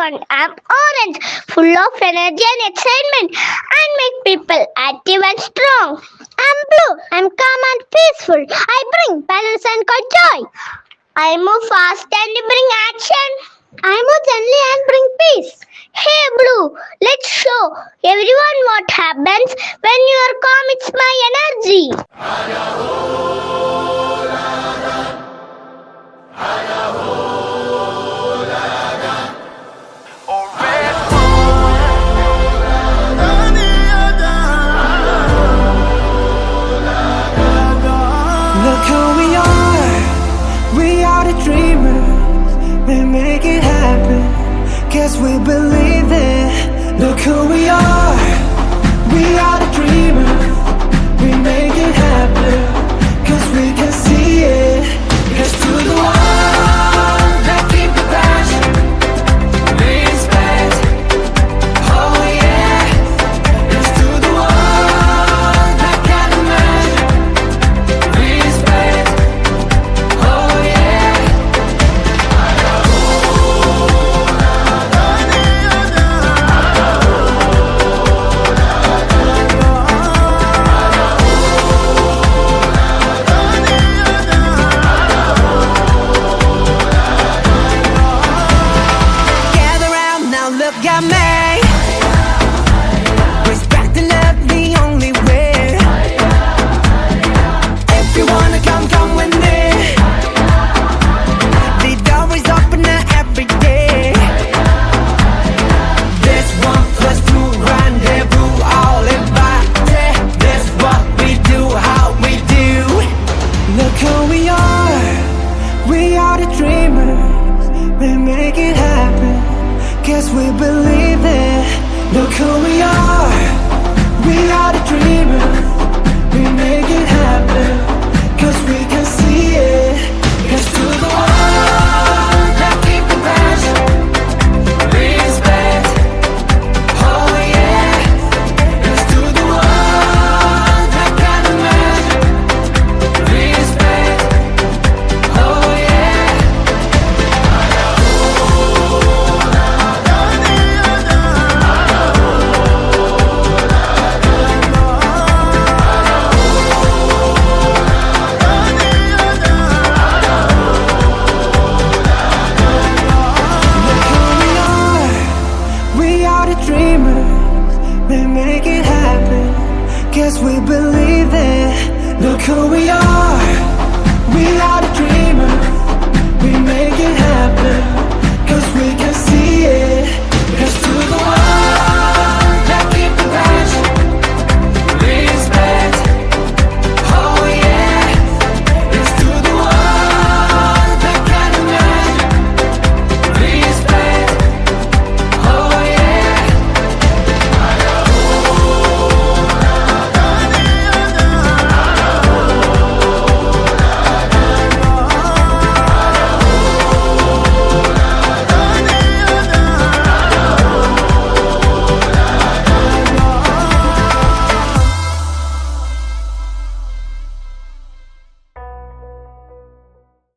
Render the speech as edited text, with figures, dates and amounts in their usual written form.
everyone. I'm orange, full of energy and excitement, and make people active and strong. I'm blue, I'm calm and peaceful. I bring balance and joy. I move fast and bring action. I move gently and bring peace. Hey blue, let's show everyone what happens when you are calm. It's my energy. Look who we are the dreamers, we make it happen, guess we believe it. Look who we are the dreamers, we make it happen, cause we can see it. Here's to the one that keep the passion, respect, oh yeah. Here's to the one that can imagine, respect, oh yeah. Gather round now, look at me. Respect and love the only way. If you wanna come with me. The door is open now every day. This 1+2 rendezvous, all invited. This what we do, how we do. Look who we are the dreamers, we make it happen, guess we believe it. Look who we are the dreamers, we make it happen, cause we can see it. Here's to the one that keep the passion, respect, oh yeah. Here's to the one that can imagine, respect, oh yeah. We are the dreamers, we make it happen, guess we believe it. Look who we are